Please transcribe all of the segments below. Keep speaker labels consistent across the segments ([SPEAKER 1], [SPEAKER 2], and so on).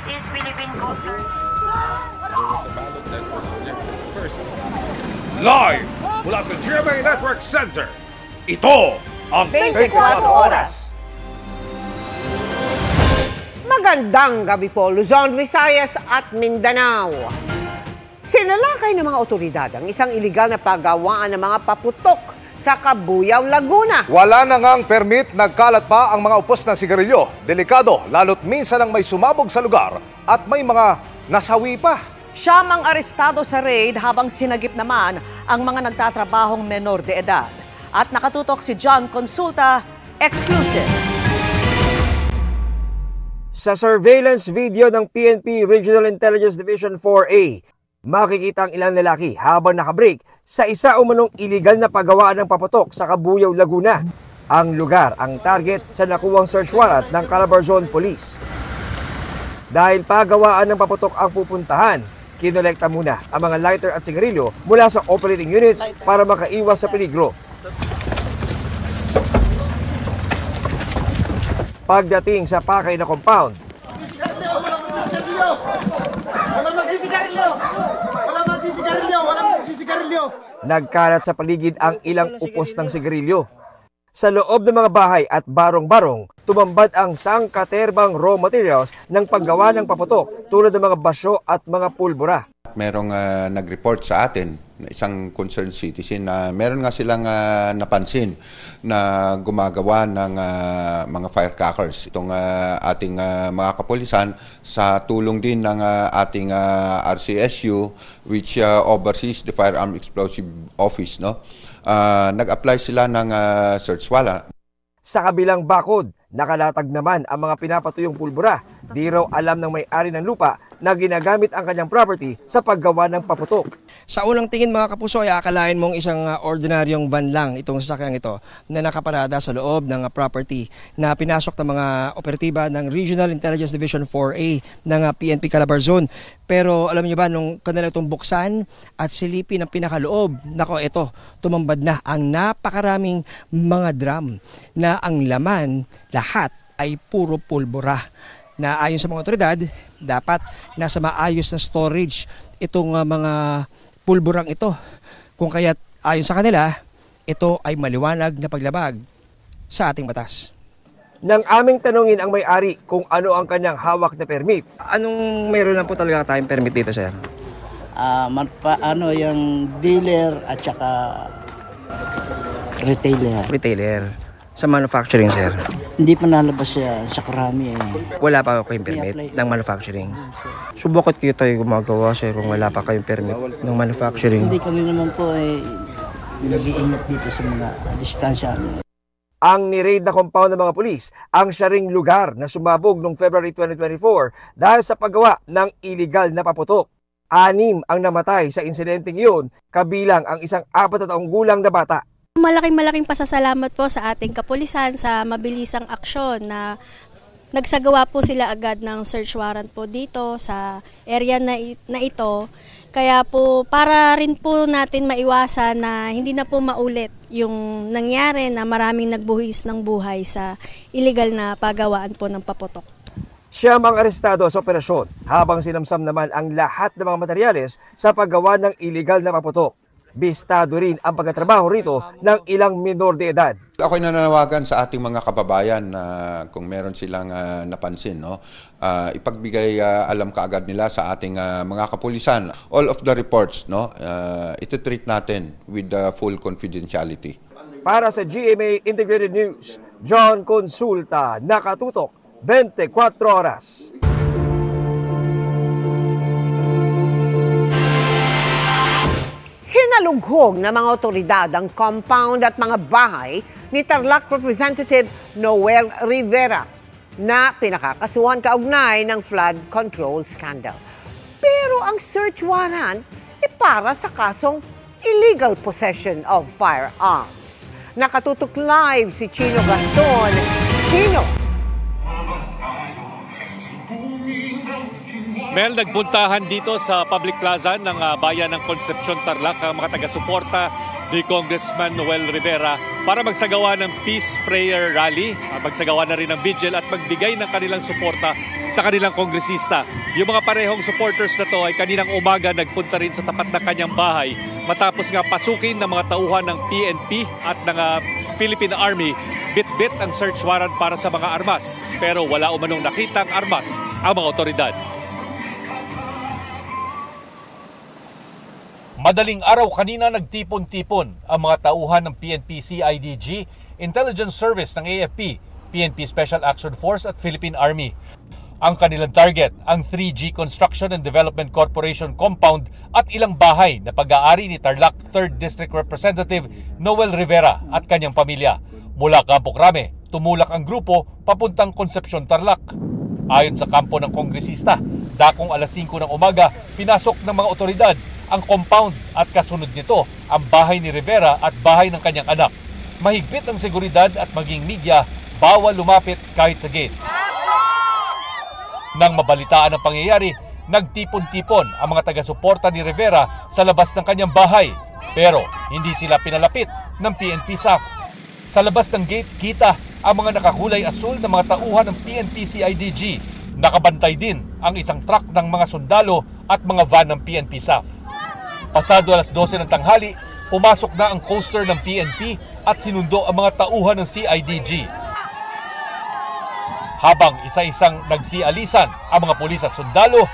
[SPEAKER 1] This is Philippine Voter.
[SPEAKER 2] There was a ballot that was rejected first. Live mula sa GMA Network Center, ito ang
[SPEAKER 3] 24 Oras. Magandang gabi po, Luzon, Visayas at Mindanao. Sinalakay ng mga otoridad ang isang iligal na paggawaan ng mga paputok sa Cabuyao, Laguna.
[SPEAKER 4] Wala na ngang permit, nagkalat pa ang mga upos na sigarilyo. Delikado, lalo't minsan ang may sumabog sa lugar at may mga nasawi pa.
[SPEAKER 5] Siyam ang arestado sa raid habang sinagip naman ang mga nagtatrabahong menor de edad. At nakatutok si John Consulta, exclusive.
[SPEAKER 6] Sa surveillance video ng PNP Regional Intelligence Division 4A, makikita ang ilang lalaki habang nakabreak sa isa umanong iligal na paggawaan ng paputok sa Cabuyao, Laguna. Ang lugar ang target sa nakuwang search warrant ng Calabarzon Police. Dahil paggawaan ng paputok ang pupuntahan, kinolekta muna ang mga lighter at sigarilyo mula sa operating units para makaiwas sa peligro. Pagdating sa pakay na compound, nagkalat sa paligid ang ilang upos ng sigarilyo. Sa loob ng mga bahay at barong-barong, tumambad ang sangkaterbang raw materials ng paggawa ng paputok tulad ng mga basyo at mga pulbura.
[SPEAKER 7] Merong nag-report sa atin na isang concerned citizen na meron nga silang napansin na gumagawa ng mga firecrackers. Itong ating mga kapulisan sa tulong din ng ating RCSU which oversees the Firearm Explosive Office, no? Nag-apply sila ng search warrant.
[SPEAKER 6] Sa kabilang bakod, nakalatag naman ang mga pinapatuyong pulbura. Di raw alam ng may-ari ng lupa na ginagamit ang kanyang property sa paggawa ng paputok.
[SPEAKER 8] Sa unang tingin mga kapuso ay akalain mong isang ordinaryong van lang itong sasakyang ito na nakaparada sa loob ng property na pinasok ng mga operatiba ng Regional Intelligence Division 4A ng PNP Calabarzon. Pero alam niyo ba, nung kanila itong buksan at silipin ang pinakaloob, nako ito, tumambad na ang napakaraming mga drum na ang laman lahat ay puro pulbura. Na ayon sa mga otoridad, dapat nasa maayos na storage itong mga pulburang ito. Kung kaya't ayon sa kanila, ito ay maliwanag na paglabag sa ating batas.
[SPEAKER 6] Nang aming tanungin ang may-ari kung ano ang kanyang hawak na permit.
[SPEAKER 8] Anong meron lang po talaga tayong permit dito, sir?
[SPEAKER 9] Yung dealer at saka retailer.
[SPEAKER 8] Retailer. Sa manufacturing, sir?
[SPEAKER 9] Hindi pa nalabas siya sa karami eh.
[SPEAKER 8] Wala pa kayong permit ng manufacturing? So bakit kayo tayo gumagawa, sir, kung wala pa kayong permit ng manufacturing?
[SPEAKER 9] Hindi kami naman po nag-iingat dito sa mga distansya.
[SPEAKER 6] Ang ni-raid na compound ng mga pulis ang siya ring lugar na sumabog noong February 2024 dahil sa paggawa ng iligal na paputok. 6 ang namatay sa insidenteng iyon, kabilang ang isang 4 na taong gulang na bata.
[SPEAKER 10] Malaking pasasalamat po sa ating kapulisan sa mabilisang aksyon na nagsagawa po sila agad ng search warrant po dito sa area na ito. Kaya po para rin po natin maiwasan na hindi na po maulit yung nangyari na maraming nagbuhis ng buhay sa illegal na paggawaan po ng paputok.
[SPEAKER 6] Siyam ang arestado sa operasyon habang sinamsam naman ang lahat ng mga materyales sa paggawa ng illegal na paputok. Bistado rin ang pagtatrabaho rito ng ilang minor de edad.
[SPEAKER 7] Ako'y nananawagan sa ating mga kababayan na kung meron silang napansin, no, ipagbigay alam kaagad nila sa ating mga kapulisan. All of the reports, no, iti-treat natin with full confidentiality.
[SPEAKER 6] Para sa GMA Integrated News, John Consulta, nakatutok 24 oras.
[SPEAKER 3] Hinalughog ng mga otoridad ang compound at mga bahay ni Tarlac Representative Noel Rivera na pinakakasuhan kaugnay ng flood control scandal. Pero ang search warrant ay para sa kasong illegal possession of firearms. Nakatutok live si Chino Gaston. Chino!
[SPEAKER 11] Mel, nagpuntahan dito sa public plaza ng bayan ng Concepcion, Tarlac ang mga taga-suporta
[SPEAKER 1] ni Congressman Noel Rivera para magsagawa ng peace prayer rally, magsagawa na rin ng vigil at magbigay ng kanilang suporta sa kanilang kongresista. Yung mga parehong supporters na to ay kaninang umaga nagpunta rin sa tapat ng kanyang bahay matapos nga pasukin ng mga tauhan ng PNP at ng Philippine Army. Bit-bit ang search warrant para sa mga armas pero wala umanong nakitang armas ang mga otoridad. Madaling araw kanina nagtipon-tipon ang mga tauhan ng PNP CIDG, Intelligence Service ng AFP, PNP Special Action Force at Philippine Army. Ang kanilang target, ang 3G Construction and Development Corporation compound at ilang bahay na pag-aari ni Tarlac 3rd District Representative Noel Rivera at kanyang pamilya. Mula Campo Crame, tumulak ang grupo papuntang Concepcion, Tarlac. Ayon sa kampo ng kongresista, dakong alas 5 ng umaga, pinasok ng mga otoridad ang compound at kasunod nito ang bahay ni Rivera at bahay ng kanyang anak. Mahigpit ang seguridad at maging media, bawal lumapit kahit sa gate. Nang mabalitaan ang pangyayari, nagtipon-tipon ang mga taga-suporta ni Rivera sa labas ng kanyang bahay. Pero hindi sila pinalapit ng PNP SAF. Sa labas ng gate, kita ang mga nakakulay asul na mga tauhan ng PNP CIDG. Nakabantay din ang isang truck ng mga sundalo at mga van ng PNP SAF. Pasado alas 12 ng tanghali, pumasok na ang coaster ng PNP at sinundo ang mga tauhan ng CIDG. Habang isa-isang nagsialisan ang mga pulis at sundalo,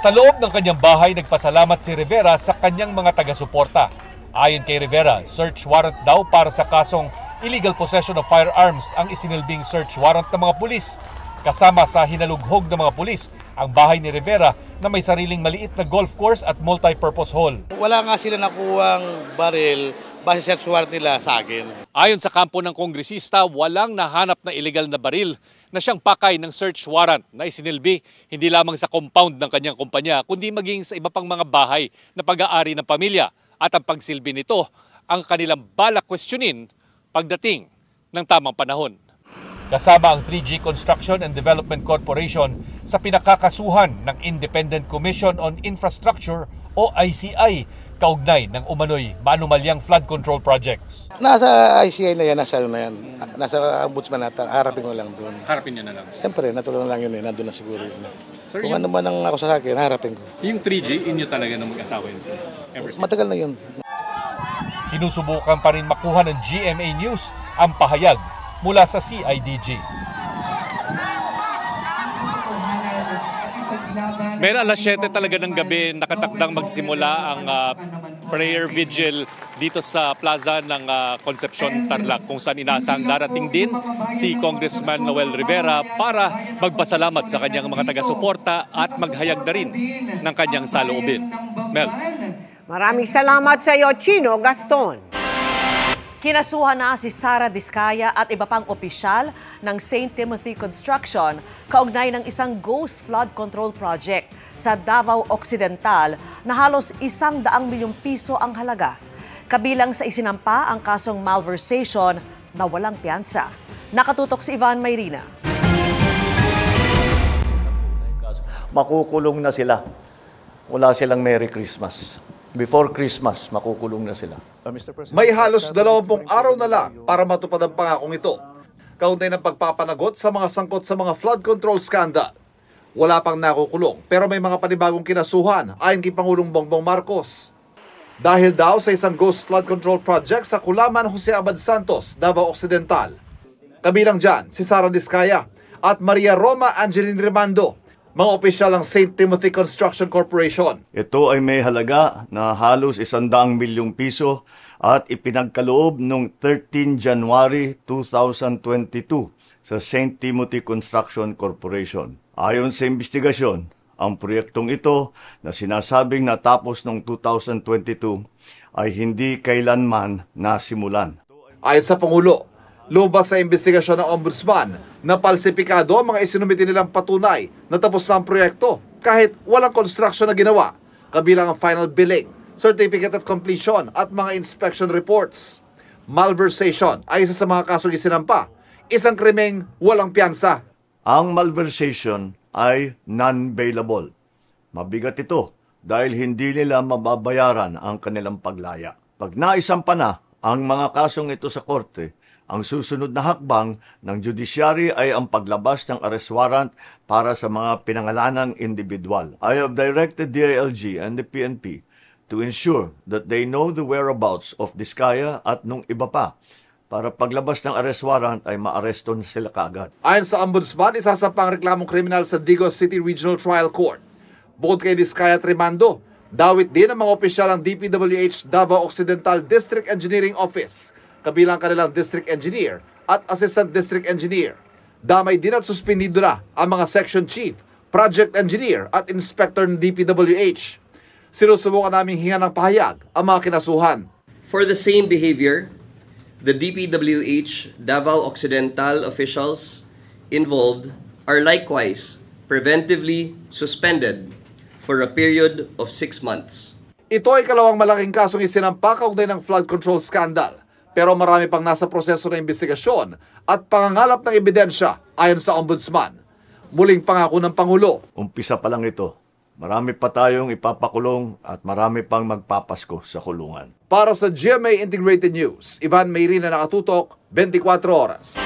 [SPEAKER 1] sa loob ng kanyang bahay nagpasalamat si Rivera sa kanyang mga taga-suporta. Ayon kay Rivera, search warrant daw para sa kasong illegal possession of firearms ang isinilbing search warrant ng mga pulis. Kasama sa hinalughog ng mga pulis ang bahay ni Rivera na may sariling maliit na golf course at multi-purpose hall.
[SPEAKER 11] Wala nga sila nakuwang baril base sa search warrant nila sa akin.
[SPEAKER 1] Ayon sa kampo ng kongresista, walang nahanap na illegal na baril na siyang pakay ng search warrant na isinilbi hindi lamang sa compound ng kanyang kumpanya kundi maging sa iba pang mga bahay na pag-aari ng pamilya. At ang pagsilbi nito ang kanilang balak questionin pagdating ng tamang panahon. Kasama ang 3G Construction and Development Corporation sa pinakakasuhan ng Independent Commission on Infrastructure o ICI kaugnay ng umano'y maanumalyang flood control projects.
[SPEAKER 11] Nasa ICI na yan, nasa ombudsman natin, harapin ko lang doon.
[SPEAKER 1] Harapin niya na lang?
[SPEAKER 11] Siyempre, natulungan lang yun nandun na siguro yun. Sir, kung ano man ang ako sa akin, harapin ko.
[SPEAKER 1] Yung 3G, inyo talaga na mag-asawa yun sir?
[SPEAKER 11] Matagal na yun.
[SPEAKER 1] Sinusubukan pa rin makuha ng GMA News ang pahayag mula sa CIDG. Meron alas 7 talaga ng gabi nakatakdang magsimula ang prayer vigil dito sa plaza ng Concepcion, Tarlac kung saan inaasang darating din si Congressman Noel Rivera para magpasalamat sa kanyang mga taga-suporta at maghayag na rin ng kanyang saloobin. Mel.
[SPEAKER 3] Maraming salamat sa iyo, Chino Gaston.
[SPEAKER 5] Kinasuhan na si Sara Diskaya at iba pang opisyal ng St. Timothy Construction kaugnay ng isang ghost flood control project sa Davao Occidental na halos 100 milyong piso ang halaga. Kabilang sa isinampa ang kasong malversation na walang piyansa. Nakatutok si Ivan Mayrina.
[SPEAKER 12] Makukulong na sila. Wala silang Merry Christmas. Before Christmas, makukulong na sila.
[SPEAKER 4] May halos 20 araw na lang para matupad ang pangakong ito. Kaugnay ng pagpapanagot sa mga sangkot sa mga flood control scandal. Wala pang nakukulong pero may mga panibagong kinasuhan ayon kay Pangulong Bongbong Marcos. Dahil daw sa isang ghost flood control project sa Kulaman, Jose Abad Santos, Davao Occidental. Kabilang dyan si Sara Diskaya at Maria Roma Angeline Rimando, mga opisyal ng St. Timothy Construction Corporation.
[SPEAKER 12] Ito ay may halaga na halos 100 milyong piso at ipinagkaloob noong 13 January 2022 sa St. Timothy Construction Corporation. Ayon sa investigasyon, ang proyektong ito na sinasabing natapos noong 2022 ay hindi kailanman nasimulan.
[SPEAKER 4] Ayon sa Pangulo, lumabas sa investigasyon ng Ombudsman na palsipikado ang mga isinumiti nilang patunay na tapos na ang proyekto kahit walang construction na ginawa, kabilang ang final billing, certificate of completion at mga inspection reports. Malversation ay isa sa mga kasong isinampa, isang krimeng walang piyansa.
[SPEAKER 12] Ang malversation ay non-bailable. Mabigat ito dahil hindi nila mababayaran ang kanilang paglaya. Pag naisampa na ang mga kasong ito sa korte, ang susunod na hakbang ng judiciary ay ang paglabas ng arrest warrant para sa mga pinangalanang individual. I have directed DILG and the PNP to ensure that they know the whereabouts of Diskaya at nung iba pa para paglabas ng arrest warrant ay maaresto sila kaagad.
[SPEAKER 4] Ayon sa Ombudsman, isasampang reklamong kriminal sa Digos City Regional Trial Court. Bukod kay Diskaya at Rimando, dawit din ang mga opisyal ng DPWH Davao Occidental District Engineering Office, kabilang kanilang District Engineer at Assistant District Engineer. Damay din at suspendido na ang mga Section Chief, Project Engineer at Inspector ng DPWH. Sinusubukan naming hinga ng pahayag ang mga kinasuhan.
[SPEAKER 13] For the same behavior, the DPWH Davao Occidental officials involved are likewise preventively suspended for a period of 6 months.
[SPEAKER 4] Ito ay kalawang malaking kasong isinampa kaugnay ng flood control scandal. Pero marami pang nasa proseso ng investigasyon at pangangalap ng ebidensya ayon sa Ombudsman. Muling pangako ng Pangulo.
[SPEAKER 12] Umpisa pa lang ito. Marami pa tayong ipapakulong at marami pang magpapasko sa kulungan.
[SPEAKER 4] Para sa GMA Integrated News, Ivan Mayrina, nakatutok, 24 oras.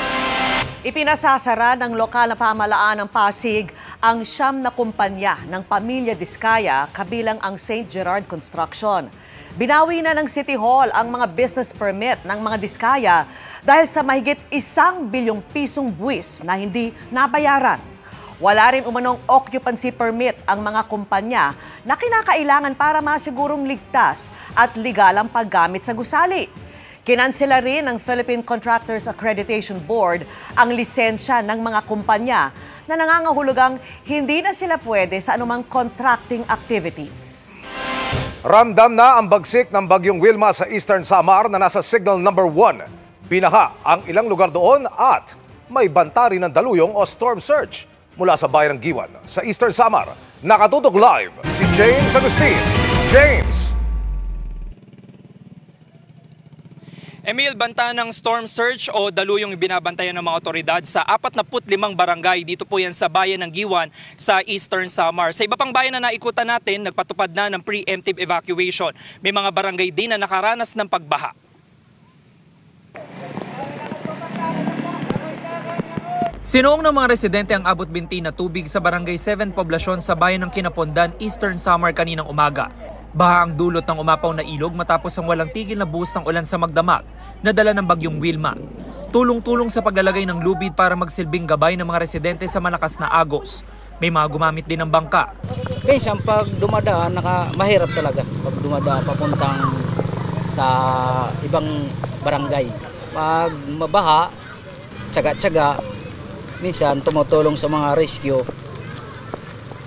[SPEAKER 5] Ipinasasara ng lokal na pamahalaan ng Pasig ang 9 na kumpanya ng Pamilya Diskaya kabilang ang St. Gerard Construction. Binawi na ng City Hall ang mga business permit ng mga Diskaya dahil sa mahigit 1 bilyong pisong buwis na hindi nabayaran. Wala rin umanong occupancy permit ang mga kumpanya na kinakailangan para masigurong ligtas at legal ang paggamit sa gusali. Kinansela rin ng Philippine Contractors Accreditation Board ang lisensya ng mga kumpanya na nangangahulugang hindi na sila pwede sa anumang contracting activities.
[SPEAKER 2] Ramdam na ang bagsik ng bagyong Wilma sa Eastern Samar na nasa signal number 1. Binaha ang ilang lugar doon at may banta rin ng daluyong o storm surge. Mula sa bayan ng Giwan sa Eastern Samar, nakatutok live si James Agustin. James!
[SPEAKER 14] Emil, banta ng storm surge o daluyong binabantayan ng mga otoridad sa 45 barangay. Dito po yan sa bayan ng Giwan sa Eastern Samar. Sa iba pang bayan na naikutan natin, nagpatupad na ng preemptive evacuation. May mga barangay din na nakaranas ng pagbaha. Sinuong ng mga residente ang abot binti na tubig sa Barangay 7 poblasyon sa bayan ng Kinapondan, Eastern Samar kaninang umaga. Baha ang dulot ng umapaw na ilog matapos ang walang tigil na buhos ng ulan sa Magdamag na dala ng bagyong Wilma. Tulong-tulong sa paglalagay ng lubid para magsilbing gabay ng mga residente sa malakas na agos. May mga gumamit din ng bangka.
[SPEAKER 15] Minsan pag dumadaan, mahirap talaga. Pag dumadaan papuntang sa ibang barangay. Pag mabaha, tsaga-tsaga, minsan tumutulong sa mga rescue,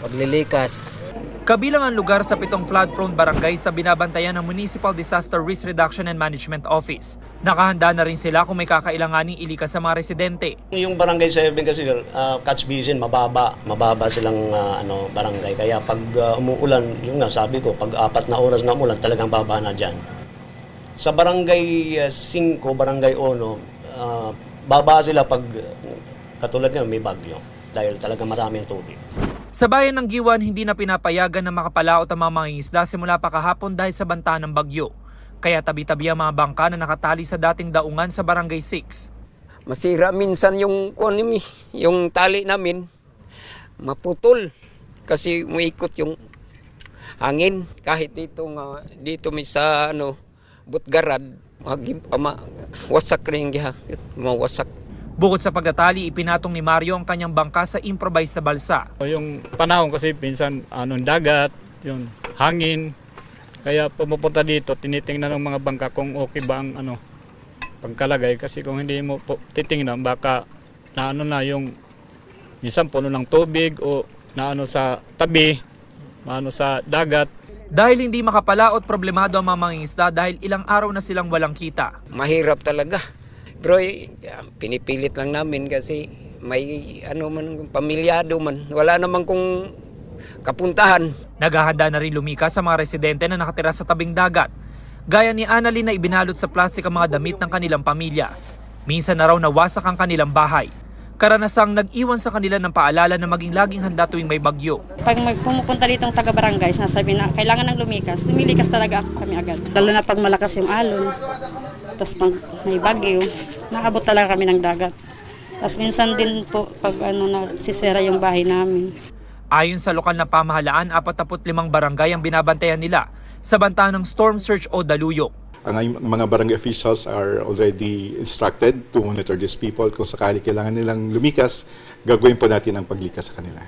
[SPEAKER 15] paglilikas.
[SPEAKER 14] Kabilang ang lugar sa 7 flood-prone barangay sa binabantayan ng Municipal Disaster Risk Reduction and Management Office. Nakahanda na rin sila kung may kakailanganing ilikas sa mga residente.
[SPEAKER 16] Yung barangay 7 kasi catch basin, mababa silang barangay. Kaya pag umuulan, yung nga sabi ko, pag 4 na oras na umulan, talagang baba na dyan. Sa barangay 5, barangay 1, baba sila pag katulad nga may bagyo dahil talaga marami ang tubig.
[SPEAKER 14] Sa bayan ng Giwan, hindi na pinapayagan na makapalaot ang mga mangingisda simula pa kahapon dahil sa banta ng bagyo. Kaya tabi-tabi ang mga bangka na nakatali sa dating daungan sa Barangay 6.
[SPEAKER 15] Masira minsan yung tali namin, maputol kasi umiikot yung hangin. Kahit dito may sa Butgarad, wasak rin yung mawasak.
[SPEAKER 14] Bukod sa pagtatali, ipinatong ni Mario ang kanyang bangka sa improvised na balsa.
[SPEAKER 17] Yung panahon kasi pinsan dagat, yung hangin. Kaya pumupunta dito, tinitingnan ng mga bangka kung okay ba ang pagkalagay. Kasi kung hindi mo titingnan, baka yung minsan puno ng tubig o sa tabi, sa dagat.
[SPEAKER 14] Dahil hindi makapalaot, problemado ang mga mangingisda dahil ilang araw na silang walang kita.
[SPEAKER 15] Mahirap talaga. Pero pinipilit lang namin kasi may pamilyado man. Wala naman kung kapuntahan.
[SPEAKER 14] Naghahanda na rin lumikas sa mga residente na nakatira sa tabing dagat. Gaya ni Annalyn na ibinalot sa plastik ang mga damit ng kanilang pamilya. Minsan na raw nawasak ang kanilang bahay. karanasang nag-iwan sa kanila ng paalala na maging laging handa tuwing may bagyo.
[SPEAKER 18] Pag pumupunta dito ang taga-barangay, sinasabi na kailangan ng lumilikas talaga kami agad. Lalo na pag malakas yung alon, tapos pag may bagyo, nakabot talaga kami ng dagat. Tapos minsan din po pag nagsisira yung bahay namin.
[SPEAKER 14] Ayon sa lokal na pamahalaan, 45 barangay ang binabantayan nila sa banta ng storm surge o daluyong.
[SPEAKER 19] Ang mga barangay officials are already instructed to monitor these people. Kung sakali kailangan nilang lumikas, gagawin po natin ang paglikas sa kanila.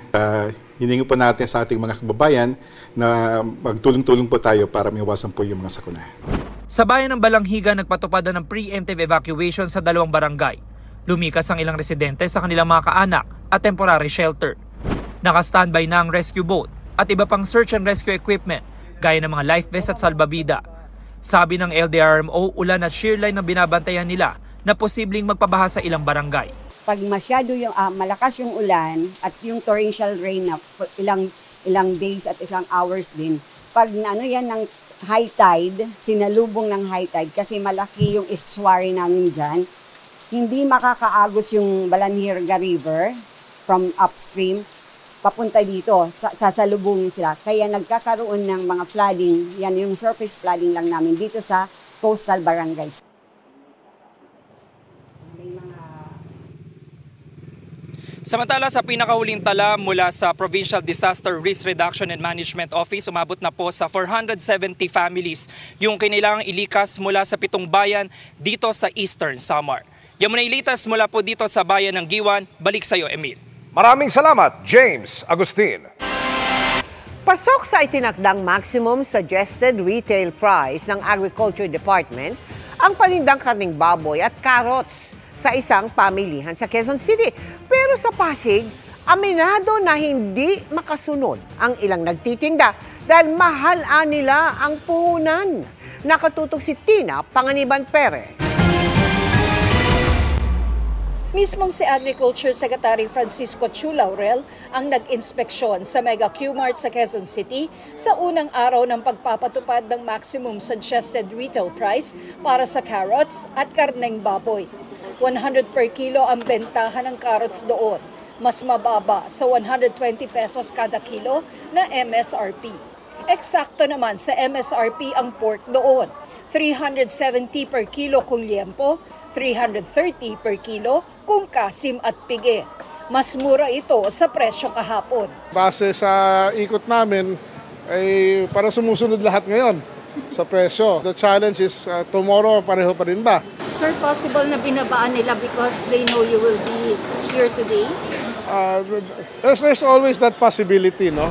[SPEAKER 19] Hiningi po natin sa ating mga kababayan na magtulong-tulong po tayo para maiwasan po yung mga sakuna.
[SPEAKER 14] Sa bayan ng Balanghiga, nagpatupad ng preemptive evacuation sa 2 barangay. Lumikas ang ilang residente sa kanilang mga kaanak at temporary shelter. Naka-standby na ang rescue boat at iba pang search and rescue equipment gaya ng mga life vest at salbabida. Sabi ng LDRMO, ulan at shearline na binabantayan nila na posibleng magpabaha sa ilang barangay.
[SPEAKER 20] Pag masyado yung malakas yung ulan at yung torrential rain na ilang days at ilang hours din, pag yan ng high tide, sinalubong ng high tide kasi malaki yung estuary namin dyan, hindi makakaagos yung Balanhirga River from upstream papunta dito, sasalubungin sila. Kaya nagkakaroon ng mga flooding, yan yung surface flooding lang namin dito sa coastal barangays.
[SPEAKER 14] Samantala sa pinakahuling tala mula sa Provincial Disaster Risk Reduction and Management Office, umabot na po sa 470 families yung kailangang ilikas mula sa 7 bayan dito sa Eastern Samar. Yan muna ilitas mula po dito sa bayan ng Giwan. Balik sa iyo, Emil.
[SPEAKER 2] Maraming salamat, James Agustin.
[SPEAKER 3] Pasok sa itinakdang maximum suggested retail price ng Agriculture Department ang panindang karning baboy at carrots sa isang pamilihan sa Quezon City. Pero sa Pasig, aminado na hindi makasunod ang ilang nagtitinda dahil mahal nila ang puhunan. Nakatutok si Tina Panganiban Perez.
[SPEAKER 21] Mismong si Agriculture Secretary Francisco Chu Laurel ang nag-inspeksyon sa Mega Q-Mart sa Quezon City sa unang araw ng pagpapatupad ng maximum suggested retail price para sa carrots at karneng baboy. 100 per kilo ang bentahan ng carrots doon, mas mababa sa 120 pesos kada kilo na MSRP. Eksakto naman sa MSRP ang pork doon, 370 per kilo kung liempo, 330 per kilo kung kasim at pigi. Mas mura ito sa presyo kahapon.
[SPEAKER 22] Base sa ikot namin, ay para sumusunod lahat ngayon sa presyo. The challenge is tomorrow pareho pa rin ba?
[SPEAKER 21] Sir, possible na binabaan nila because they know you will be here today?
[SPEAKER 22] There's always that possibility, no?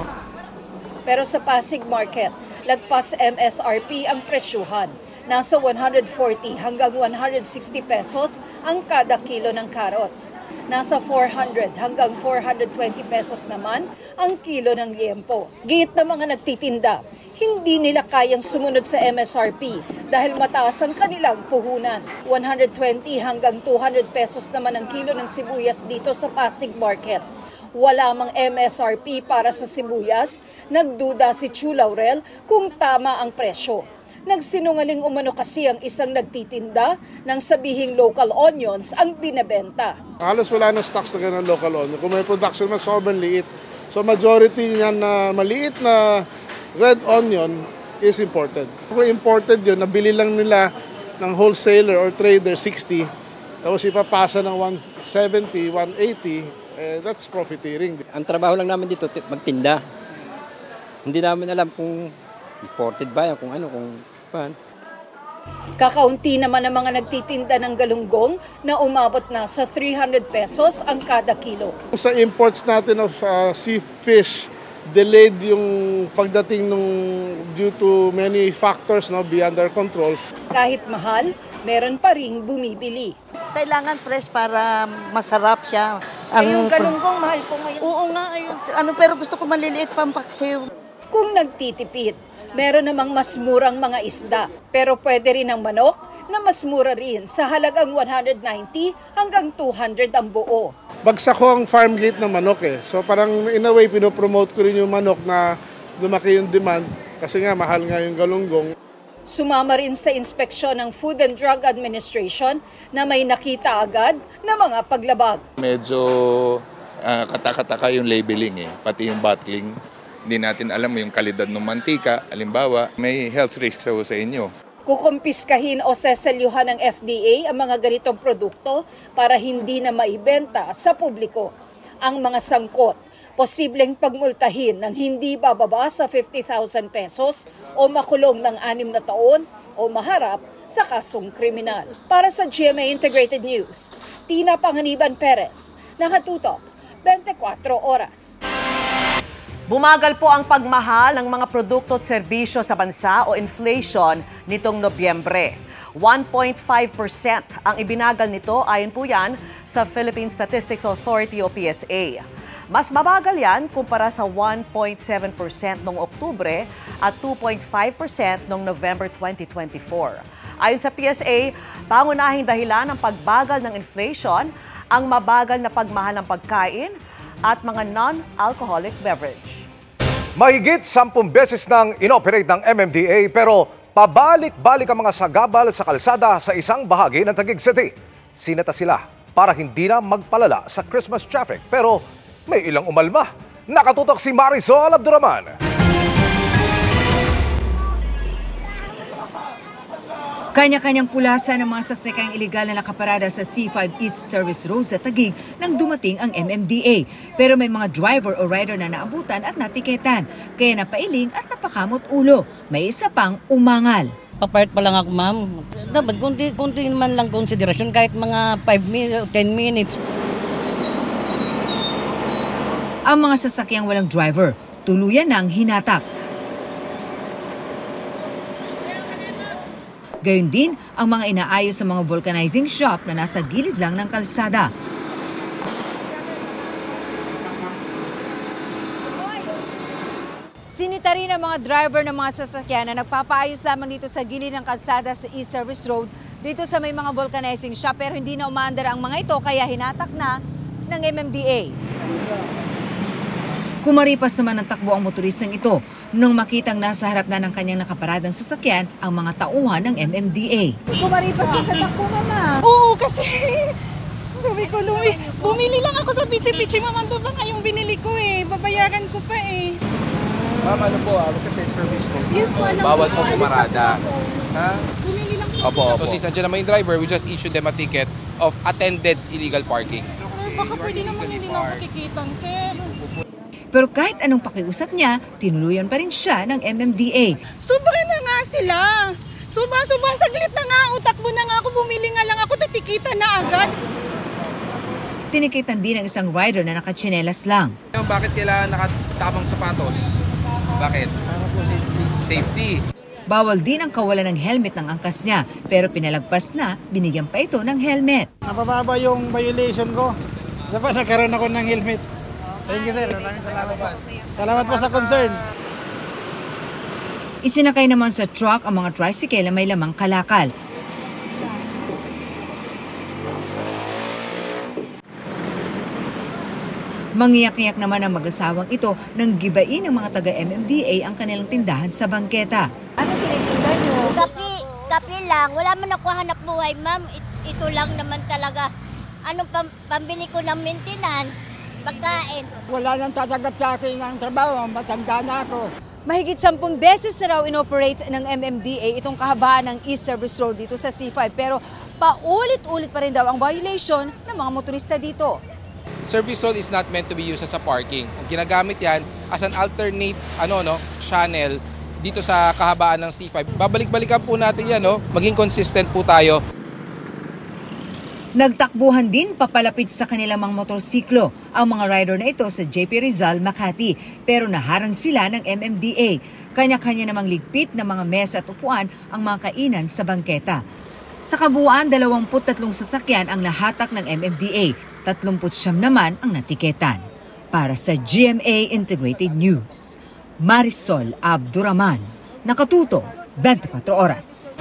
[SPEAKER 21] Pero sa Pasig Market, lagpas MSRP ang presyuhan. Nasa 140 hanggang 160 pesos ang kada kilo ng carrots. Nasa 400 hanggang 420 pesos naman ang kilo ng liempo. Git ng mga nagtitinda, hindi nila kayang sumunod sa MSRP dahil mataas ang kanilang puhunan. 120 hanggang 200 pesos naman ang kilo ng sibuyas dito sa Pasig Market. Wala mang MSRP para sa sibuyas, nagduda si Chu Laurel kung tama ang presyo. Nagsinungaling umano kasi ang isang nagtitinda nang sabihing local onions ang binebenta.
[SPEAKER 22] Halos wala na stocks na ganun local onion. Kung may production na sobrang liit. So majority niyan na maliit na red onion is imported. Kung imported yun, nabili lang nila ng wholesaler or trader 60, tapos ipapasa ng 170, 180, that's profiteering.
[SPEAKER 23] Ang trabaho lang namin dito, magtinda. Hindi namin alam kung imported ba yan, kung ano, kung pan.
[SPEAKER 21] Kakaunti naman ang mga nagtitinda ng galunggong na umabot na sa 300 pesos ang kada kilo.
[SPEAKER 22] Sa imports natin of sea fish, delayed yung pagdating due to many factors beyond our control.
[SPEAKER 21] Kahit mahal, meron pa ring bumibili.
[SPEAKER 24] Kailangan fresh para masarap siya.
[SPEAKER 21] Yung galunggong mahal po ngayon.
[SPEAKER 24] Oo nga, pero gusto ko maliliit pang paksiw.
[SPEAKER 21] Kung nagtitipid, meron namang mas murang mga isda, pero pwede rin ang manok na mas mura rin sa halagang 190 hanggang 200 ang buo.
[SPEAKER 22] Bagsak ko ang farm gate ng manok So parang in a way, pinopromote ko rin yung manok na lumaki yung demand kasi nga mahal nga yung galunggong.
[SPEAKER 21] Sumama rin sa inspeksyon ng Food and Drug Administration na may nakita agad na mga paglabag.
[SPEAKER 7] Medyo katakataka yung labeling pati yung bottling. Hindi natin alam yung kalidad ng mantika. Halimbawa, may health risk sa inyo.
[SPEAKER 21] Kukumpiskahin o seselyuhan ng FDA ang mga ganitong produkto para hindi na maibenta sa publiko. Ang mga sangkot, posibleng pagmultahin ng hindi bababa sa 50,000 pesos o makulong ng 6 na taon o maharap sa kasong kriminal. Para sa GMA Integrated News, Tina Panganiban Perez, nakatutok 24 oras.
[SPEAKER 5] Bumagal po ang pagmahal ng mga produkto at serbisyo sa bansa o inflation nitong Nobyembre. 1.5% ang ibinagal nito ayon po yan sa Philippine Statistics Authority o PSA. Mas mabagal yan kumpara sa 1.7% noong Oktubre at 2.5% noong November 2024. Ayon sa PSA, pangunahing dahilan ng pagbagal ng inflation ang mabagal na pagmahal ng pagkain at mga non-alcoholic beverage.
[SPEAKER 2] Mahigit 10 beses nang inoperate ng MMDA pero pabalik-balik ang mga sagabal sa kalsada sa isang bahagi ng Taguig City. Sinata sila para hindi na magpalala sa Christmas traffic pero may ilang umalma. Nakatutok si Marisol Abduraman.
[SPEAKER 8] Kanya-kanyang pulasan ng mga sasakyang iligal na nakaparada sa C5 East Service Road sa Taguig nang dumating ang MMDA. Pero may mga driver o rider na naabutan at natiketan. Kaya napailing at napakamot ulo. May isa pang umangal.
[SPEAKER 24] Papayat pa lang ako, ma'am. Dapat kunti man lang konsiderasyon kahit mga 5 minutes o 10 minutes.
[SPEAKER 8] Ang mga sasakyang walang driver, tuluyan ng hinatak. Gayon din ang mga inaayos sa mga vulcanizing shop na nasa gilid lang ng kalsada.
[SPEAKER 9] Sinita rin ang mga driver ng mga sasakyan na nagpapaayos lamang dito sa gilid ng kalsada sa East Service Road dito sa may mga vulcanizing shop pero hindi na umaandar ang mga ito kaya hinatak na ng MMDA.
[SPEAKER 8] Kumaripas naman ng takbo ang motoristang ito nung makitang nasa harap na ng kanyang nakaparadang sasakyan ang mga tauhan ng MMDA.
[SPEAKER 9] Kumaripas ka sa takbo, mama.
[SPEAKER 10] Oo, kasi sabi ko, bumili lang ako sa pichi-pichi, mama. Ito ba ngayong binili ko babayaran ko pa
[SPEAKER 25] Ma'am, ano po, kasi service mo.
[SPEAKER 10] Yes po,
[SPEAKER 25] bawal po pumarada. Ha?
[SPEAKER 10] Bumili lang po.
[SPEAKER 25] Opo. So since nandiyan naman yung driver, we just issued them a ticket of attended illegal parking.
[SPEAKER 10] Baka pwede naman hindi na ako tikitan, sir.
[SPEAKER 8] Pero kahit anong pakiusap niya, tinuluyan pa rin siya ng MMDA.
[SPEAKER 10] Sobra na nga sila. Sobra, saglit na nga. Utakbo na nga ako, bumili nga lang ako, tatikitan na agad.
[SPEAKER 8] Tinikitan din ng isang rider na nakatsinelas lang.
[SPEAKER 25] Bakit kailangan nakatamang sapatos? Bakit? Para po safety.
[SPEAKER 8] Bawal din ang kawalan ng helmet ng angkas niya, pero pinalagpas na, binigyan pa ito ng helmet.
[SPEAKER 22] Napababa yung violation ko. Isa pa nagkaroon ako ng helmet. Thank you, sir. Maraming salamat po. Salamat po sa concern.
[SPEAKER 8] Isinakay naman sa truck ang mga tricycle na may lamang kalakal. Mangiyak-iyak naman ang mag-asawang ito nang gibain ng mga taga-MMDA ang kanilang tindahan sa bangketa.
[SPEAKER 9] Ano tinitinda nyo?
[SPEAKER 26] Kape lang. Wala man ako hanap buhay, ma'am. Ito lang naman talaga. Anong pambili ko ng maintenance? Pagkain.
[SPEAKER 24] Wala nang tatagat sa akin ng trabaho, matanda na ako.
[SPEAKER 9] Mahigit 10 beses na raw inoperate ng MMDA itong kahabaan ng East Service Road dito sa C5 pero paulit-ulit pa rin daw ang violation ng mga motorista dito.
[SPEAKER 25] Service road is not meant to be used as a parking. Ang ginagamit yan as an alternate channel dito sa kahabaan ng C5. Babalik-balikan po natin yan, maging consistent po tayo.
[SPEAKER 8] Nagtakbuhan din papalapit sa kanilang mga motorsiklo ang mga rider na ito sa JP Rizal, Makati. Pero naharang sila ng MMDA. Kanya-kanya namang ligpit na mga mesa at upuan ang mga kainan sa bangketa. Sa kabuuan, 23 sasakyan ang nahatak ng MMDA. 39 naman ang natiketan. Para sa GMA Integrated News, Marisol Abduraman. Nakatuto, 24 oras.